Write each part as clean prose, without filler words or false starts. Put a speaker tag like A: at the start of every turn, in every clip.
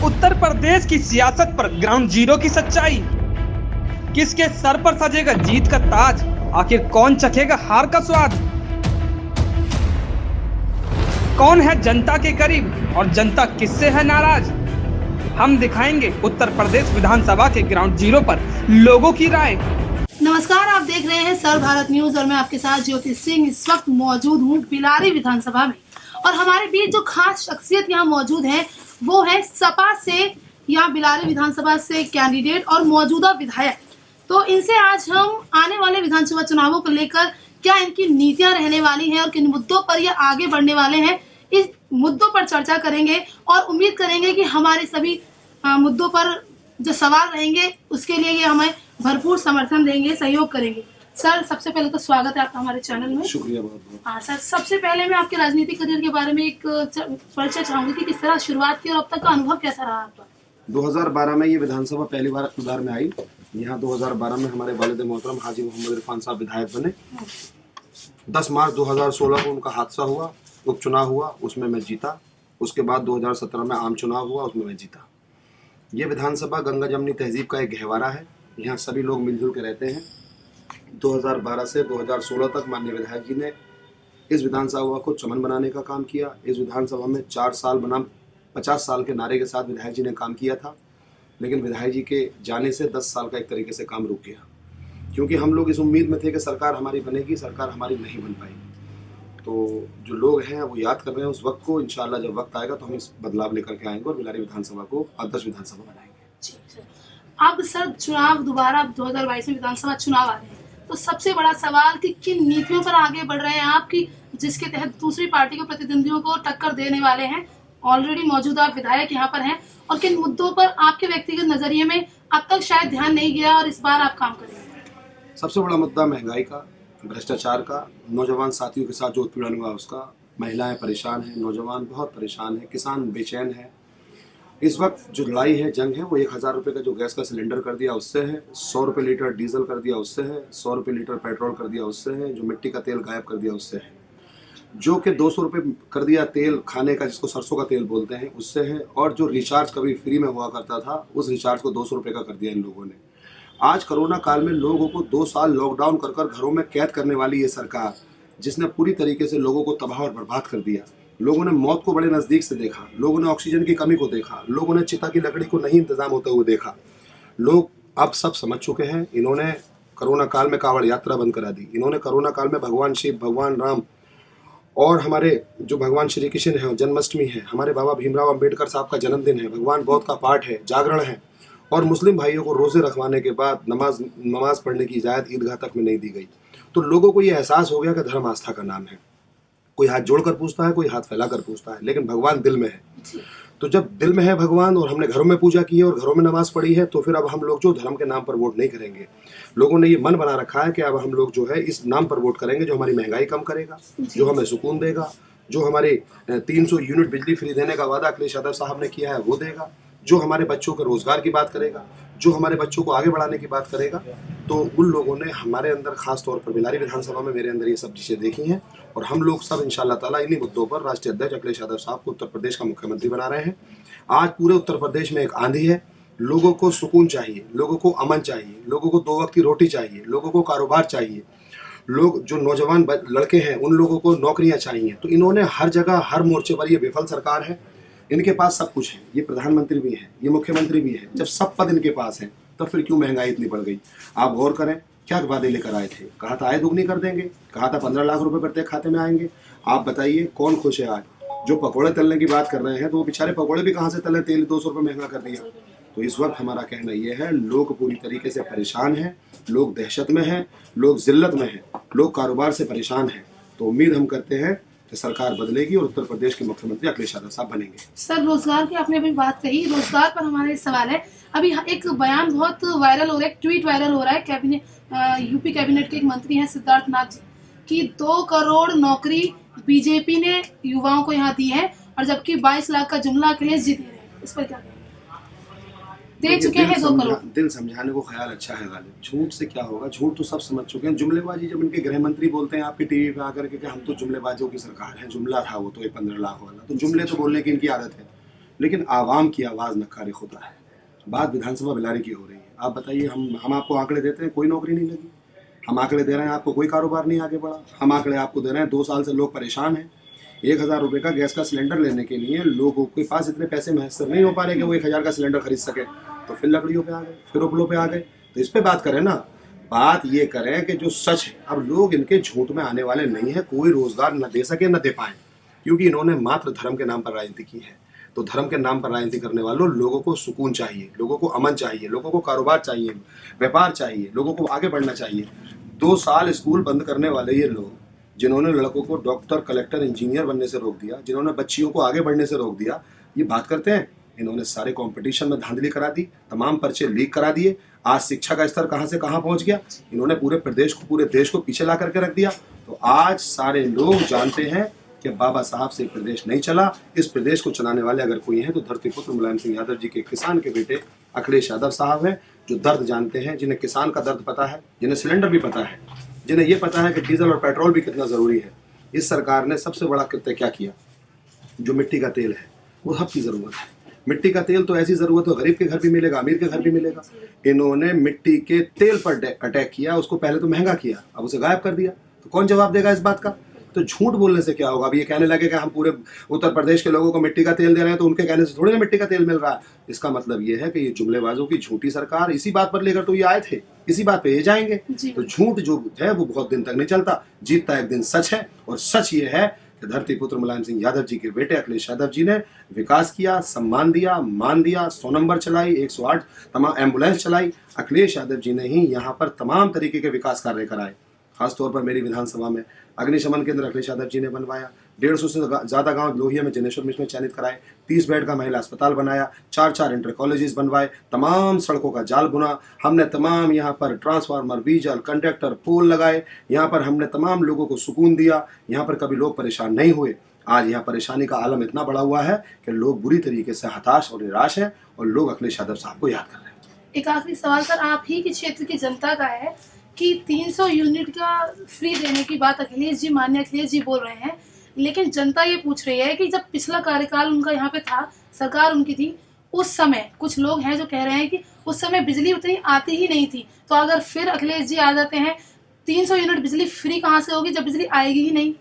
A: उत्तर प्रदेश की सियासत पर ग्राउंड जीरो की सच्चाई। किसके सर पर सजेगा जीत का ताज? आखिर कौन चखेगा हार का स्वाद? कौन है जनता के करीब और जनता किससे है नाराज? हम दिखाएंगे उत्तर प्रदेश विधानसभा के ग्राउंड जीरो पर लोगों की राय।
B: नमस्कार, आप देख रहे हैं सर्व भारत न्यूज और मैं आपके साथ ज्योति सिंह इस वक्त मौजूद हूँ बिलारी विधानसभा में। और हमारे बीच जो खास शख्सियत यहाँ मौजूद है वो है सपा से यहाँ बिलारी विधानसभा से कैंडिडेट और मौजूदा विधायक। तो इनसे आज हम आने वाले विधानसभा चुनावों को लेकर क्या इनकी नीतियां रहने वाली हैं और किन मुद्दों पर ये आगे बढ़ने वाले हैं, इस मुद्दों पर चर्चा करेंगे और उम्मीद करेंगे कि हमारे सभी मुद्दों पर जो सवाल रहेंगे उसके लिए ये हमें भरपूर समर्थन देंगे, सहयोग करेंगे। सर, सबसे पहले तो स्वागत है आपका हमारे चैनल में।
C: शुक्रिया बहुत बहुत।
B: हाँ सर, सबसे पहले मैं आपके राजनीतिक करियर के बारे में एक परिचय चाहूंगी कि किस तरह शुरुआत की और अब तक का अनुभव कैसा रहा आपका?
C: 2012 में ये विधानसभा पहली बार इक़्तिदार में आई। यहाँ 2012 में हमारे वालिद मोहतरम हाजी मोहम्मद इरफान साहब विधायक बने। 10 मार्च 2016 को उनका हादसा हुआ, उपचुनाव हुआ, उसमें मैं जीता। उसके बाद 2017 में आम चुनाव हुआ, उसमें मैं जीता। ये विधानसभा गंगा जमनी तहजीब का एक गहवारा है। यहाँ सभी लोग मिलजुल के रहते हैं। 2012 से 2016 तक माननीय विधायक जी ने इस विधानसभा को चमन बनाने का काम किया। इस विधानसभा में 4 साल बनाम 50 साल के नारे के साथ विधायक जी ने काम किया था, लेकिन विधायक जी के जाने से 10 साल का एक तरीके से काम रुक गया, क्योंकि हम लोग इस उम्मीद में थे कि सरकार हमारी बनेगी। सरकार हमारी नहीं बन पाई। तो जो लोग हैं वो याद कर रहे हैं उस वक्त को। इंशाल्लाह जब वक्त आएगा तो हम इस बदलाव लेकर के आएंगे और बिलारी विधानसभा को आदर्श विधानसभा बनाएंगे।
B: अब सर चुनाव दोबारा 2022 में विधानसभा चुनाव आ रहे हैं, तो सबसे बड़ा सवाल कि किन नीतियों पर आगे बढ़ रहे हैं आप, कि जिसके तहत दूसरी पार्टी के प्रतिद्वंदियों को टक्कर देने वाले हैं। ऑलरेडी मौजूदा विधायक यहाँ पर हैं और किन मुद्दों पर आपके व्यक्तिगत नजरिए में अब तक शायद ध्यान नहीं गया और इस बार आप काम करेंगे?
C: सबसे बड़ा मुद्दा महंगाई का, भ्रष्टाचार का, नौजवान साथियों के साथ जो उत्पीड़न हुआ उसका। महिलाएं परेशान हैं, नौजवान बहुत परेशान हैं, किसान बेचैन है। इस वक्त जो लड़ाई है, जंग है, वो 1000 रुपये का जो गैस का सिलेंडर कर दिया उससे है, 100 रुपये लीटर डीजल कर दिया उससे है, 100 रुपये लीटर पेट्रोल कर दिया उससे है, जो मिट्टी का तेल गायब कर दिया उससे है, जो कि 200 रुपये कर दिया तेल खाने का जिसको सरसों का तेल बोलते हैं उससे है, और जो रिचार्ज कभी फ्री में हुआ करता था उस रिचार्ज को 200 रुपये का कर दिया इन लोगों ने। आज कोरोना काल में लोगों को 2 साल लॉकडाउन कर कर घरों में कैद करने वाली ये सरकार, जिसने पूरी तरीके से लोगों को तबाह और बर्बाद कर दिया। लोगों ने मौत को बड़े नज़दीक से देखा, लोगों ने ऑक्सीजन की कमी को देखा, लोगों ने चिता की लकड़ी को नहीं इंतजाम होते हुए देखा। लोग अब सब समझ चुके हैं। इन्होंने कोरोना काल में कावड़ यात्रा बंद करा दी। इन्होंने कोरोना काल में भगवान शिव, भगवान राम और हमारे जो भगवान श्री कृष्ण है, जन्माष्टमी है, हमारे बाबा भीमराव अंबेडकर साहब का जन्मदिन है, भगवान बौद्ध का पाठ है, जागरण है, और मुस्लिम भाइयों को रोजे रखवाने के बाद नमाज पढ़ने की इजाज़त ईदगाह तक में नहीं दी गई। तो लोगों को ये एहसास हो गया कि धर्म आस्था का नाम है। कोई हाथ जोड़कर पूछता है, कोई हाथ फैलाकर पूछता है, लेकिन भगवान दिल में है। तो जब दिल में है भगवान और हमने घरों में पूजा की है और घरों में नमाज पढ़ी है, तो फिर अब हम लोग जो धर्म के नाम पर वोट नहीं करेंगे। लोगों ने ये मन बना रखा है कि अब हम लोग जो है इस नाम पर वोट करेंगे जो हमारी महंगाई कम करेगा, जो हमें सुकून देगा, जो हमारे 300 यूनिट बिजली फ्री देने का वादा अखिलेश यादव साहब ने किया है वो देगा, जो हमारे बच्चों के रोजगार की बात करेगा, जो हमारे बच्चों को आगे बढ़ाने की बात करेगा। तो उन लोगों ने हमारे अंदर, खास तौर पर बिलारी विधानसभा में मेरे अंदर ये सब चीज़ें देखी हैं, और हम लोग सब इंशाल्लाह ताला इन्हीं मुद्दों पर राष्ट्रीय अध्यक्ष अखिलेश यादव साहब को उत्तर प्रदेश का मुख्यमंत्री बना रहे हैं। आज पूरे उत्तर प्रदेश में एक आंधी है। लोगों को सुकून चाहिए, लोगों को अमन चाहिए, लोगों को 2 वक्त की रोटी चाहिए, लोगों को कारोबार चाहिए, लोग जो नौजवान लड़के हैं उन लोगों को नौकरियां चाहिए। तो इन्होंने हर जगह, हर मोर्चे पर, ये विफल सरकार है। इनके पास सब कुछ है, ये प्रधानमंत्री भी है, ये मुख्यमंत्री भी है। जब सब पद इनके पास हैं तो फिर क्यों महंगाई इतनी बढ़ गई? आप गौर करें, क्या वादे लेकर आए थे? कहा था आय दुगनी कर देंगे, कहा था 15 लाख रुपए प्रत्येक खाते में आएंगे। आप बताइए कौन खुश है आज? जो पकौड़े तलने की बात कर रहे हैं तो वो बेचारे पकौड़े भी कहाँ से तले? तेल 200 रुपये महंगा कर दिया। तो इस वक्त हमारा कहना ये है, लोग पूरी तरीके से परेशान हैं, लोग दहशत में हैं, लोग जिल्लत में हैं, लोग कारोबार से परेशान हैं। तो उम्मीद हम करते हैं कि सरकार बदलेगी और उत्तर प्रदेश के मुख्यमंत्री अखिलेश यादव साहब बनेंगे।
B: सर, रोजगार की आपने अभी बात कही, रोजगार पर हमारा सवाल है। अभी एक बयान बहुत वायरल हो रहा है, ट्वीट वायरल हो रहा है, यूपी कैबिनेट के एक मंत्री हैं सिद्धार्थ नाथ जी, कि 2 करोड़ नौकरी बीजेपी ने युवाओं को यहाँ दी है, और जबकि 22 लाख का जुमला अखिलेश जी दे रहे हैं। इस पर क्या दे चुके हैं 2 करोड़?
C: दिल समझाने को ख्याल अच्छा है गालिब। झूठ से क्या होगा? झूठ तो सब समझ चुके हैं। जुमलेबाजी जब इनके गृह मंत्री बोलते हैं आपकी टीवी पे आकर के कि हम तो जुमलेबाजों की सरकार है, जुमला था वो तो 15 लाख वाला, तो जुमले तो बोलने की इनकी आदत है। लेकिन आवाम की आवाज़ नकारी खुदा है। बात विधानसभा बिलारी की हो रही है। आप बताइए, हम आपको आंकड़े देते हैं, कोई नौकरी नहीं लगी। हम आंकड़े दे रहे हैं आपको, कोई कारोबार नहीं आगे बढ़ा। हम आंकड़े आपको दे रहे हैं 2 साल से लोग परेशान हैं। 1000 रुपये का गैस का सिलेंडर लेने के लिए लोगों के पास इतने पैसे मैसर नहीं हो पा रहे कि वो 1000 का सिलेंडर खरीद सके। तो फिर लकड़ियों पे आ गए, फिर उपलों पे आ गए। तो इस पे बात करें ना, बात ये करें कि जो सच है, अब लोग इनके झूठ में आने वाले नहीं है। कोई रोजगार न दे सके न दे पाए, क्योंकि इन्होंने मात्र धर्म के नाम पर राजनीति की है। तो धर्म के नाम पर राजनीति करने वालों, लोगों को सुकून चाहिए, लोगों को अमन चाहिए, लोगों को कारोबार चाहिए, व्यापार चाहिए, लोगों को आगे बढ़ना चाहिए। 2 साल स्कूल बंद करने वाले ये लोग, जिन्होंने लड़कों को डॉक्टर, कलेक्टर, इंजीनियर बनने से रोक दिया, जिन्होंने बच्चियों को आगे बढ़ने से रोक दिया, ये बात करते हैं। इन्होंने सारे कंपटीशन में धांधली करा दी, तमाम पर्चे लीक करा दिए। आज शिक्षा का स्तर कहां से कहां पहुंच गया। इन्होंने पूरे देश को पीछे ला करके रख दिया। तो आज सारे लोग जानते हैं कि बाबा साहब से प्रदेश नहीं चला। इस प्रदेश को चलाने वाले अगर कोई है तो धरती पुत्र मुलायम सिंह यादव जी के किसान के बेटे अखिलेश यादव साहब हैं, जो दर्द जानते हैं, जिन्हें किसान का दर्द पता है, जिन्हें सिलेंडर भी पता है, जिन्हें ये पता है कि डीजल और पेट्रोल भी कितना जरूरी है। इस सरकार ने सबसे बड़ा कृत्य क्या किया, जो मिट्टी का तेल है वो सबकी जरूरत है। मिट्टी का तेल तो ऐसी जरूरत हो, गरीब के घर भी मिलेगा, अमीर के घर भी मिलेगा। इन्होंने मिट्टी के तेल पर अटैक किया, उसको पहले तो महंगा किया, अब उसे गायब कर दिया। तो कौन जवाब देगा इस बात का। तो झूठ बोलने से क्या होगा। अब ये कहने लगे कि हम पूरे उत्तर प्रदेश के लोगों को मिट्टी का तेल दे रहे हैं, तो उनके कहने से थोड़ी ना मिट्टी का तेल मिल रहा है। इसका मतलब ये है कि ये जुमलेबाजों की झूठी सरकार, इसी बात पर लेकर तो ये आए थे, इसी बात पे ये जाएंगे। तो झूठ जो है वो बहुत दिन तक नहीं चलता, जीतता एक दिन सच है। और सच ये है कि धरती पुत्र मुलायम सिंह यादव जी के बेटे अखिलेश यादव जी ने विकास किया, सम्मान दिया, मान दिया, 100 नंबर चलाई, 108 तमाम एम्बुलेंस चलाई। अखिलेश यादव जी ने ही यहाँ पर तमाम तरीके के विकास कार्य कराए। खासतौर पर मेरी विधानसभा में अग्निशमन केंद्र अखिलेश यादव जी ने बनवाया। 150 से ज्यादा गांव लोहिया में जनेश्वर मिशन में चयनित कराए। 30 बेड का महिला अस्पताल बनाया। 4 इंटर कॉलेजेस बनवाए। तमाम सड़कों का जाल बुना। हमने तमाम यहाँ पर ट्रांसफार्मर, डीजल, कंडक्टर, पोल लगाए। यहाँ पर हमने तमाम लोगों को सुकून दिया। यहाँ पर कभी लोग परेशान नहीं हुए। आज यहाँ परेशानी का आलम इतना बड़ा हुआ है कि लोग बुरी तरीके से हताश और निराश हैं और लोग अखिलेश यादव साहब को याद कर रहे हैं।
B: एक आखिरी सवाल सर, आप ही के क्षेत्र की जनता का है कि 300 यूनिट का फ्री देने की बात माननीय अखिलेश जी बोल रहे हैं, लेकिन जनता ये पूछ रही है कि जब पिछला कार्यकाल उनका यहाँ पे था, सरकार उनकी थी, उस समय कुछ लोग हैं जो कह रहे हैं कि उस समय बिजली उतनी आती ही नहीं थी। तो अगर फिर अखिलेश जी आ जाते हैं, 300 यूनिट बिजली फ्री कहाँ से होगी जब बिजली आएगी ही नहीं।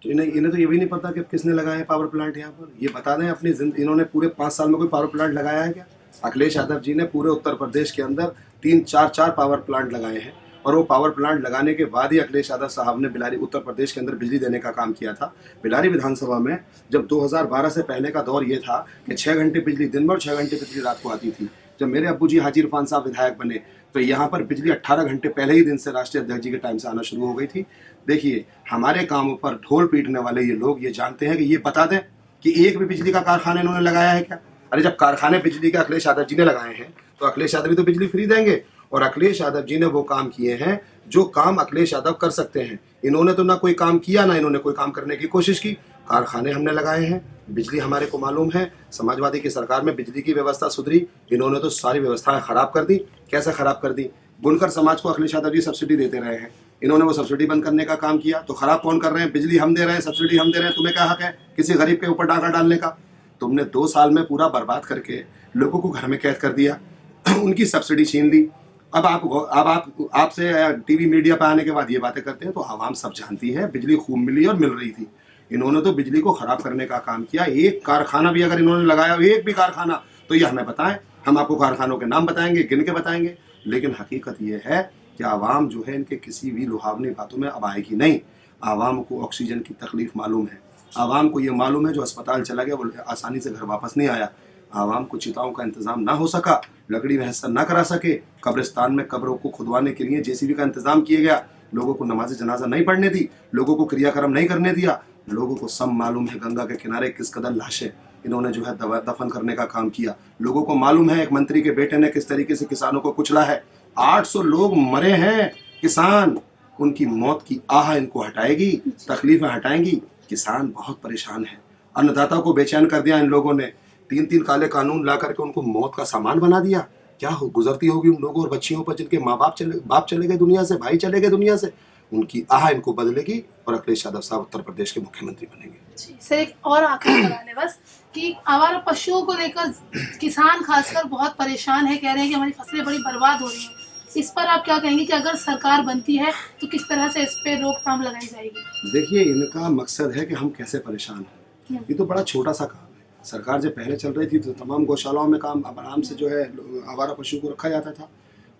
C: तो इन्हें तो ये भी नहीं पता कि किसने लगाया है पावर प्लांट यहाँ पर। ये बता दें अपनी इन्होंने पूरे 5 साल में कोई पावर प्लांट लगाया है क्या। अखिलेश यादव जी ने पूरे उत्तर प्रदेश के अंदर 3-4 पावर प्लांट लगाए हैं। और वो पावर प्लांट लगाने के बाद ही अखिलेश यादव साहब ने बिलारी उत्तर प्रदेश के अंदर बिजली देने का काम किया था। बिलारी विधानसभा में जब 2012 से पहले का दौर ये था कि 6 घंटे बिजली दिन में और 6 घंटे बिजली रात को आती थी। जब मेरे अब्बू जी हाजी इरफान साहब विधायक बने तो यहाँ पर बिजली 18 घंटे पहले ही दिन से राष्ट्रीय अध्यक्ष जी के टाइम से आना शुरू हो गई थी। देखिए, हमारे कामों पर ढोल पीटने वाले ये लोग ये जानते हैं कि ये बता दें कि एक भी बिजली का कारखाना इन्होंने लगाया है क्या। अरे जब कारखाने बिजली के अखिलेश यादव जी ने लगाए हैं तो अखिलेश यादव भी तो बिजली फ्री देंगे। और अखिलेश यादव जी ने वो काम किए हैं जो काम अखिलेश यादव कर सकते हैं। इन्होंने तो ना कोई काम किया, ना इन्होंने कोई काम करने की कोशिश की। कारखाने हमने लगाए हैं, बिजली हमारे को मालूम है। समाजवादी की सरकार में बिजली की व्यवस्था सुधरी, इन्होंने तो सारी व्यवस्थाएं खराब कर दी। कैसे खराब कर दी। बुनकर समाज को अखिलेश यादव जी सब्सिडी देते रहे हैं, इन्होंने वो सब्सिडी बंद करने का काम किया। तो खराब कौन कर रहे हैं। बिजली हम दे रहे हैं, सब्सिडी हम दे रहे हैं, तुम्हें क्या हक है किसी गरीब के ऊपर डाका डालने का। तुमने 2 साल में पूरा बर्बाद करके लोगों को घर में कैद कर दिया, उनकी सब्सिडी छीन ली। अब आपसे टीवी मीडिया पर आने के बाद ये बातें करते हैं। तो आवाम सब जानती है बिजली खूब मिली और मिल रही थी। इन्होंने तो बिजली को खराब करने का काम किया। एक कारखाना भी अगर इन्होंने लगाया, एक भी कारखाना, तो ये हमें बताएं, हम आपको कारखानों के नाम बताएंगे, गिन के बताएंगे। लेकिन हकीकत ये है कि आवाम जो है इनके किसी भी लुभावनी बातों में अब आएगी नहीं। आवाम को ऑक्सीजन की तकलीफ मालूम है। आवाम को ये मालूम है जो अस्पताल चला गया वो आसानी से घर वापस नहीं आया। आवाम को चिताओं का इंतजाम ना हो सका, लकड़ी मैसर ना करा सके, कब्रिस्तान में कब्रों को खुदवाने के लिए जेसीबी का इंतजाम किया गया, लोगों को नमाज जनाजा नहीं पढ़ने दी, लोगों को क्रियाक्रम नहीं करने दिया। लोगों को सब मालूम है गंगा के किनारे किस कदर लाशें इन्होंने जो है दफन करने का काम किया। लोगों को मालूम है एक मंत्री के बेटे ने किस तरीके से किसानों को कुचला है। 800 लोग मरे हैं किसान, उनकी मौत की आह इनको हटाएगी, तकलीफें हटाएंगी। किसान बहुत परेशान है, अन्नदाता को बेचैन कर दिया इन लोगों ने। 3 काले कानून ला करके उनको मौत का सामान बना दिया। क्या गुजरती होगी उन लोगों और बच्चियों पर जिनके माँ बाप चले गए दुनिया से, भाई चले गए दुनिया से। उनकी आह इनको बदलेगी और अखिलेश यादव साहब उत्तर प्रदेश के मुख्यमंत्री बनेंगे।
B: जी सर, एक और आखिरी सवाल है बस कि आवारा पशुओं को लेकर किसान खासकर बहुत परेशान है, कह रहे हैं कि हमारी फसलें बड़ी बर्बाद हो रही हैं। इस पर आप क्या कहेंगे कि अगर सरकार बनती है तो किस तरह से इस पे रोकथाम लगाई जाएगी?
C: देखिए, इनका मकसद है कि हम कैसे परेशान हैं। ये तो बड़ा छोटा सा काम है। सरकार जब पहले चल रही थी तो तमाम गौशालाओं में काम आराम से जो है आवारा पशु को रखा जाता था।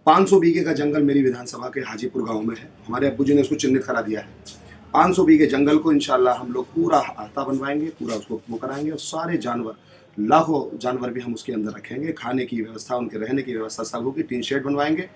C: 500 बीघे का जंगल मेरी विधानसभा के हाजीपुर गांव में है। हमारे अब्बू जी ने उसको चिन्हित करा दिया है। 500 बीघे जंगल को इंशाल्लाह हम लोग पूरा आहता बनवाएंगे, पूरा उसको वो कराएंगे और सारे जानवर, लाखों जानवर भी हम उसके अंदर रखेंगे। खाने की व्यवस्था, उनके रहने की व्यवस्था सब होगी। टीन शेड बनवाएंगे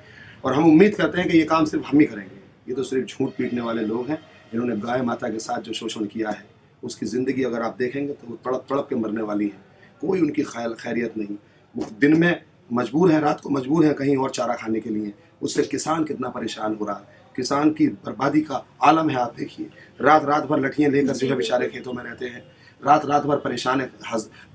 C: और हम उम्मीद करते हैं कि ये काम सिर्फ हम ही करेंगे। ये तो सिर्फ झूठ पीटने वाले लोग हैं। इन्होंने गाय माता के साथ जो शोषण किया है उसकी ज़िंदगी अगर आप देखेंगे तो वो तड़प तड़प के मरने वाली है। कोई उनकी खैरियत नहीं। वो दिन में मजबूर है, रात को मजबूर है कहीं और चारा खाने के लिए। उससे किसान कितना परेशान हो रहा है। किसान की बर्बादी का आलम है। आप देखिए, रात रात भर लठियाँ लेकर जो है बेचारे खेतों में रहते हैं। रात रात भर परेशान है।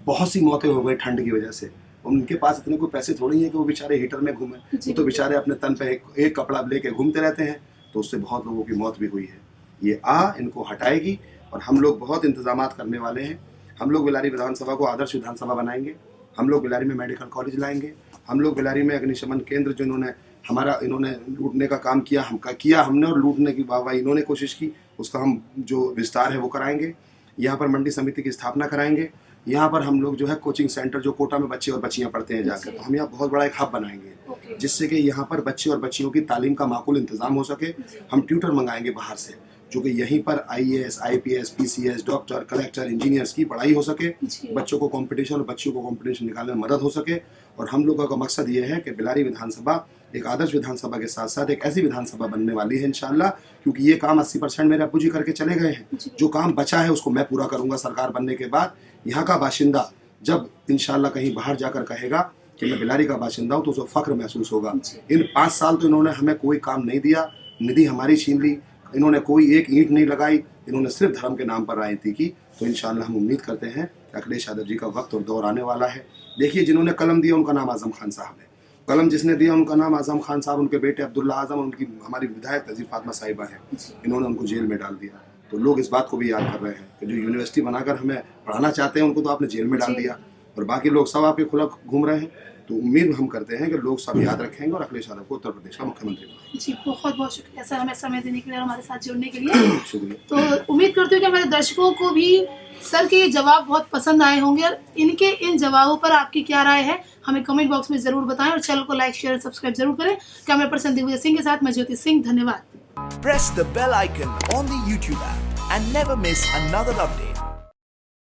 C: बहुत सी मौतें हो गई ठंड की वजह से। उनके पास इतने कोई पैसे थोड़ी हैं कि वो बेचारे हीटर में घूमें। वो तो बेचारे अपने तन पे एक कपड़ा लेके घूमते रहते हैं। तो उससे बहुत लोगों की मौत भी हुई है। ये इनको हटाएगी और हम लोग बहुत इंतजामात करने वाले हैं। हम लोग बेलारी विधानसभा को आदर्श विधानसभा बनाएंगे। हम लोग बेलारी में मेडिकल कॉलेज लाएंगे। हम लोग बेलारी में अग्निशमन केंद्र, जो इन्होंने लूटने का काम किया हमने और लूटने की वाहवाही इन्होंने कोशिश की, उसका हम जो विस्तार है वो कराएंगे। यहाँ पर मंडी समिति की स्थापना कराएंगे। यहाँ पर हम लोग जो है कोचिंग सेंटर, जो कोटा में बच्चे और बच्चियाँ पढ़ते हैं जाकर, तो हम यहाँ बहुत बड़ा एक हब बनाएंगे जिससे कि यहाँ पर बच्चे और बच्चियों की तालीम का माकूल इंतजाम हो सके। हम ट्यूटर मंगाएंगे बाहर से, जो कि यहीं पर IAS, IPS, PCS, doctor, collector, engineers की पढ़ाई हो सके। बच्चों को कंपटीशन और बच्चियों को कंपटीशन निकालने में मदद हो सके। और हम लोगों का मकसद ये है कि बेलारी विधानसभा एक आदर्श विधानसभा के साथ साथ एक ऐसी विधानसभा बनने वाली है इंशाल्लाह, क्योंकि ये काम 80% मेरे अब्बू जी करके चले गए हैं। जो काम बचा है उसको मैं पूरा करूंगा सरकार बनने के बाद। यहाँ का बाशिंदा जब इंशाल्लाह कहीं बाहर जाकर कहेगा कि मैं बेलारी का बाशिंदा हूँ तो उसे फख्र महसूस होगा। इन 5 साल तो इन्होंने हमें कोई काम नहीं दिया, निधि हमारी छीन ली, इन्होंने कोई एक ईंट नहीं लगाई, इन्होंने सिर्फ धर्म के नाम पर राजनीति की। तो इंशाल्लाह हम उम्मीद करते हैं कि अखिलेश यादव जी का वक्त और दौर आने वाला है। देखिए, जिन्होंने कलम दिया उनका नाम आजम खान साहब है। कलम जिसने दिया उनका नाम आजम खान साहब, उनके बेटे अब्दुल्ला आजम, उनकी हमारी विधायक तजीर फातिमा साहिबा है। इन्होंने उनको जेल में डाल दिया। तो लोग इस बात को भी याद कर रहे हैं कि जो यूनिवर्सिटी बनाकर हमें पढ़ाना चाहते हैं उनको तो आपने जेल में डाल दिया, और बाकी लोग सब आपके खिलाफ घूम रहे हैं। तो उम्मीद हम करते हैं कि लोग सब याद रखेंगे और अखिलेश यादव को उत्तर प्रदेश का मुख्यमंत्री बनाएंगे।
B: जी, बहुत बहुत शुक्रिया सर हमें समय देने के लिए और हमारे साथ जुड़ने के लिए।
C: शुक्रिया।
B: तो उम्मीद करती हूँ कि हमारे दर्शकों को भी सर के ये जवाब बहुत पसंद आए होंगे और इनके इन जवाबों पर आपकी क्या राय है हमें कमेंट बॉक्स में जरूर बताएं और चैनल को लाइक, शेयर और सब्सक्राइब जरूर करें। कैमरा पर्सन दिग्विजय सिंह के साथ मैं ज्योति सिंह, धन्यवाद।
D: Press the bell icon on the YouTube app and never miss another update.